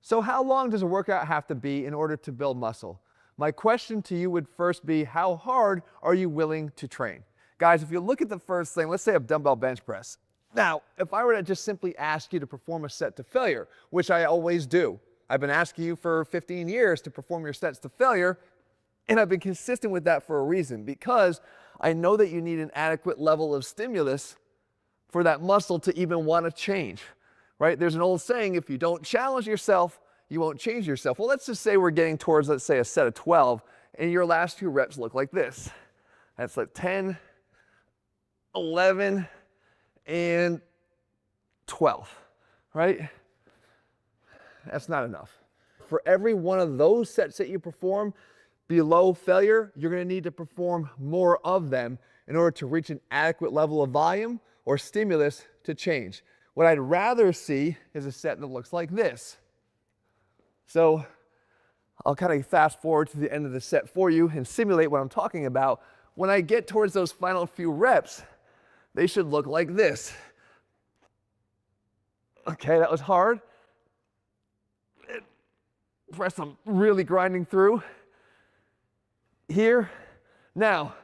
So how long does a workout have to be in order to build muscle? My question to you would first be, how hard are you willing to train? Guys, if you look at the first thing, let's say a dumbbell bench press. Now, if I were to just simply ask you to perform a set to failure, which I always do, I've been asking you for 15 years to perform your sets to failure, and I've been consistent with that for a reason, because I know that you need an adequate level of stimulus for that muscle to even want to change, right? There's an old saying, if you don't challenge yourself, you won't change yourself. Well, let's just say we're getting towards, let's say, a set of 12, and your last few reps look like this. That's like 10, 11, and 12, right? That's not enough. For every one of those sets that you perform below failure, you're going to need to perform more of them in order to reach an adequate level of volume or stimulus to change. What I'd rather see is a set that looks like this. So I'll kind of fast forward to the end of the set for you and simulate what I'm talking about. When I get towards those final few reps, they should look like this. Okay, that was hard. Press I'm really grinding through. Here, now,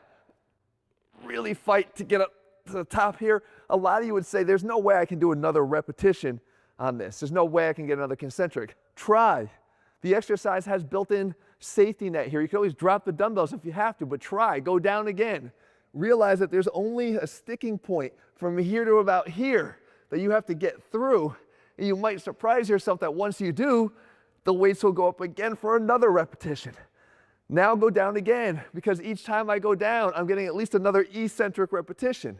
really fight to get up to the top here. A lot of you would say, there's no way I can do another repetition on this. There's no way I can get another concentric. Try. The exercise has built-in safety net here. You can always drop the dumbbells if you have to, but try. Go down again. Realize that there's only a sticking point from here to about here that you have to get through. And you might surprise yourself that once you do, the weights will go up again for another repetition. Now go down again, because each time I go down, I'm getting at least another eccentric repetition.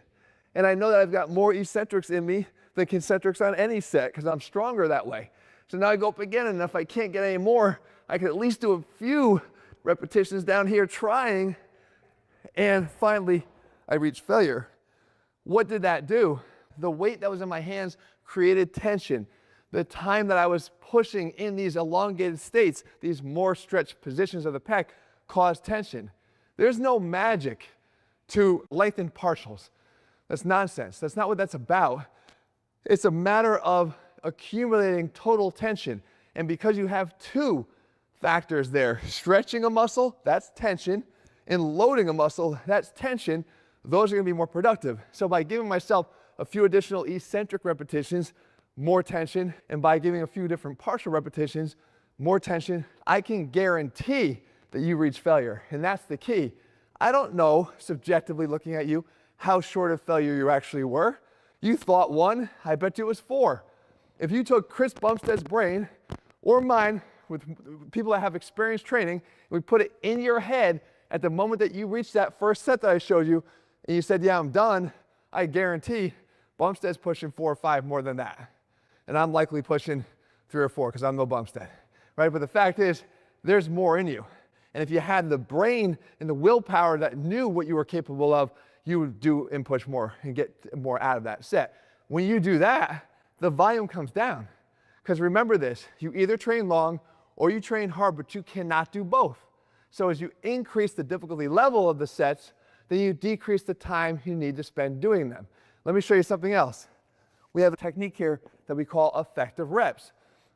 And I know that I've got more eccentrics in me than concentrics on any set, because I'm stronger that way. So now I go up again, and if I can't get any more, I can at least do a few repetitions down here trying, and finally, I reach failure. What did that do? The weight that was in my hands created tension. The time that I was pushing in these elongated states, these more stretched positions of the pec, caused tension. There's no magic to lengthen partials. That's nonsense. That's not what that's about. It's a matter of accumulating total tension. And because you have two factors there, stretching a muscle, that's tension, and loading a muscle, that's tension, those are going to be more productive. So by giving myself a few additional eccentric repetitions, more tension, and by giving a few different partial repetitions, more tension, I can guarantee that you reach failure. And that's the key. I don't know, subjectively looking at you, how short of failure you actually were. You thought 1, I bet you it was 4. If you took Chris Bumstead's brain, or mine, with people that have experience training, and we put it in your head at the moment that you reached that first set that I showed you, and you said, yeah, I'm done, I guarantee Bumstead's pushing 4 or 5 more than that. And I'm likely pushing 3 or 4 because I'm no Bumstead, right? But the fact is, there's more in you. And if you had the brain and the willpower that knew what you were capable of, you would do and push more and get more out of that set. When you do that, the volume comes down. Because remember this, you either train long or you train hard, but you cannot do both. So as you increase the difficulty level of the sets, then you decrease the time you need to spend doing them. Let me show you something else. We have a technique here that we call effective reps.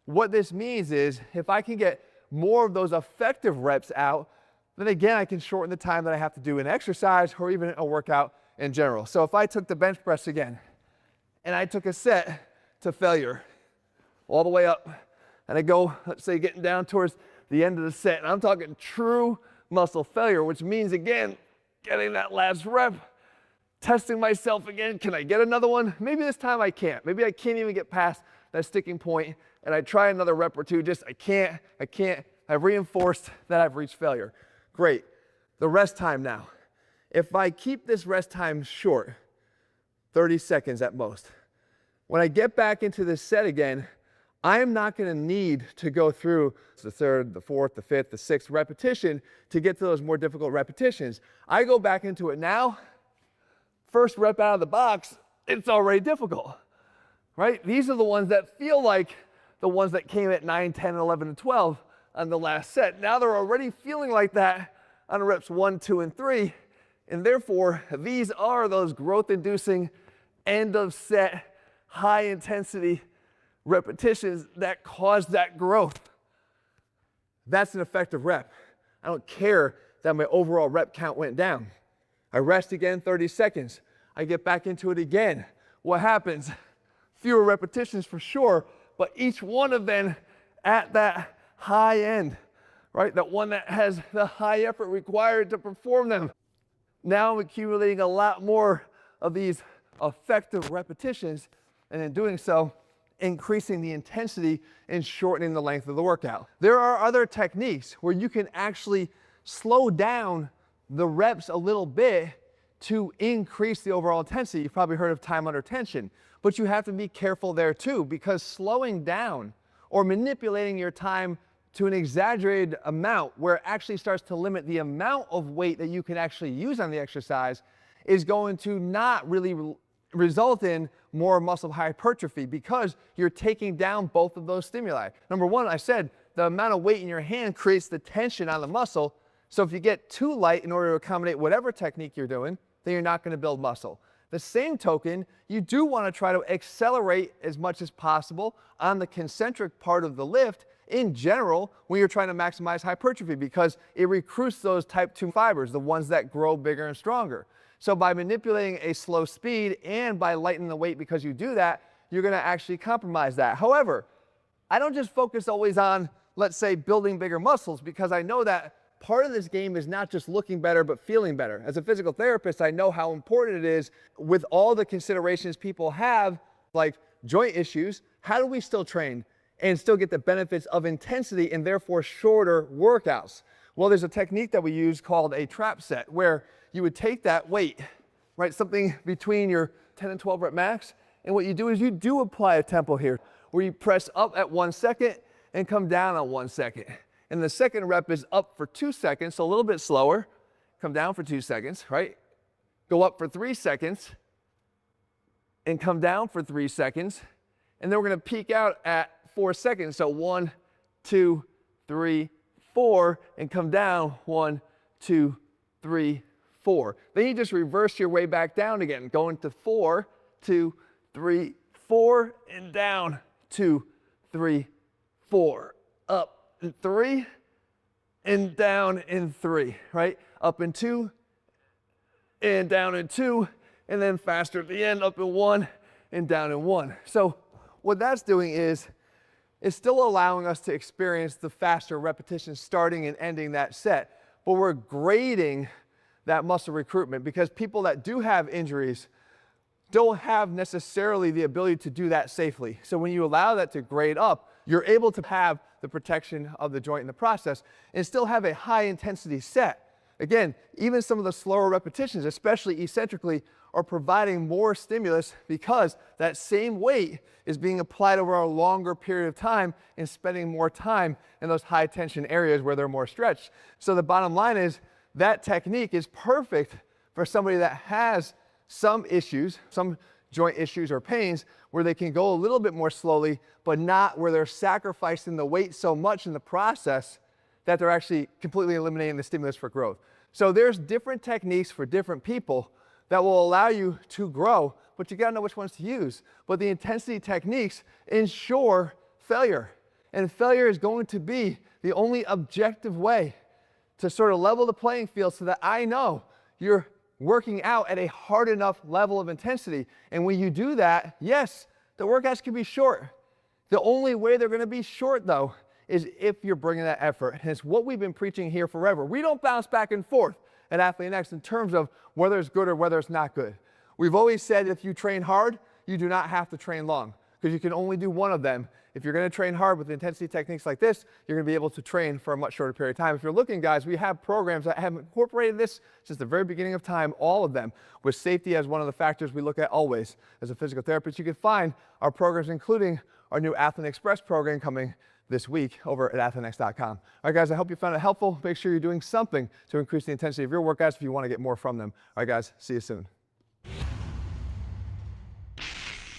What this means is if I can get more of those effective reps out, then again, I can shorten the time that I have to do an exercise or even a workout in general. So if I took the bench press again, and I took a set to failure, all the way up, and I go, let's say, getting down towards the end of the set, and I'm talking true muscle failure, which means, again, getting that last rep, testing myself again. Can I get another one? Maybe this time I can't. Maybe I can't even get past that sticking point, and I try another rep or two, just I can't. I've reinforced that I've reached failure. Great. The rest time now. If I keep this rest time short, 30 seconds at most, when I get back into this set again, I'm not going to need to go through the 3rd, the 4th, the 5th, the 6th repetition to get to those more difficult repetitions. I go back into it now. First rep out of the box, it's already difficult, right? These are the ones that feel like the ones that came at 9, 10, 11, and 12 on the last set. Now they're already feeling like that on reps 1, 2, and 3. And therefore, these are those growth-inducing, end-of-set, high-intensity repetitions that cause that growth. That's an effective rep. I don't care that my overall rep count went down. I rest again 30 seconds. I get back into it again. What happens? Fewer repetitions for sure, but each one of them at that high end, right? That one that has the high effort required to perform them. Now I'm accumulating a lot more of these effective repetitions, and in doing so, increasing the intensity and shortening the length of the workout. There are other techniques where you can actually slow down the reps a little bit to increase the overall intensity. You've probably heard of time under tension, but you have to be careful there too, because slowing down or manipulating your time to an exaggerated amount where it actually starts to limit the amount of weight that you can actually use on the exercise is going to not really result in more muscle hypertrophy, because you're taking down both of those stimuli. Number one, I said the amount of weight in your hand creates the tension on the muscle. So if you get too light in order to accommodate whatever technique you're doing, then you're not going to build muscle. The same token, you do want to try to accelerate as much as possible on the concentric part of the lift in general when you're trying to maximize hypertrophy, because it recruits those type 2 fibers, the ones that grow bigger and stronger. So by manipulating a slow speed and by lightening the weight because you do that, you're going to actually compromise that. However, I don't just focus always on, let's say, building bigger muscles, because I know that part of this game is not just looking better, but feeling better. As a physical therapist, I know how important it is with all the considerations people have, like joint issues. How do we still train and still get the benefits of intensity and therefore shorter workouts? Well, there's a technique that we use called a trap set, where you would take that weight, right, something between your 10 and 12 rep max, and what you do is you do apply a tempo here, where you press up at 1 second and come down on 1 second. And the second rep is up for 2 seconds, so a little bit slower, come down for 2 seconds, right? Go up for 3 seconds, and come down for 3 seconds, and then we're gonna peak out at 4 seconds, so 1, 2, 3, 4, and come down 1, 2, 3, 4. Then you just reverse your way back down again, going to 4, 2, 3, 4, and down 2, 3, 4. Up in 3, and down in 3, right? Up in 2, and down in 2, and then faster at the end, up in 1, and down in 1. So what that's doing is it's still allowing us to experience the faster repetitions starting and ending that set, but we're grading that muscle recruitment, because people that do have injuries don't have necessarily the ability to do that safely. So when you allow that to grade up, you're able to have the protection of the joint in the process and still have a high intensity set. Again, even some of the slower repetitions, especially eccentrically, are providing more stimulus because that same weight is being applied over a longer period of time and spending more time in those high tension areas where they're more stretched. So the bottom line is that technique is perfect for somebody that has some issues, some joint issues or pains, where they can go a little bit more slowly, but not where they're sacrificing the weight so much in the process that they're actually completely eliminating the stimulus for growth. So there's different techniques for different people that will allow you to grow, but you gotta know which ones to use. But the intensity techniques ensure failure, and failure is going to be the only objective way to sort of level the playing field so that I know you're working out at a hard enough level of intensity. And when you do that, yes, the workouts can be short. The only way they're going to be short, though, is if you're bringing that effort. And it's what we've been preaching here forever. We don't bounce back and forth at Athlete Next in terms of whether it's good or whether it's not good. We've always said if you train hard, you do not have to train long, because you can only do one of them. If you're going to train hard with intensity techniques like this, you're going to be able to train for a much shorter period of time. If you're looking, guys, we have programs that have incorporated this since the very beginning of time, all of them, with safety as one of the factors we look at always. As a physical therapist, you can find our programs, including our new Athlete Express program coming this week over at athletenext.com. All right, guys, I hope you found it helpful. Make sure you're doing something to increase the intensity of your workouts if you want to get more from them. All right, guys, see you soon.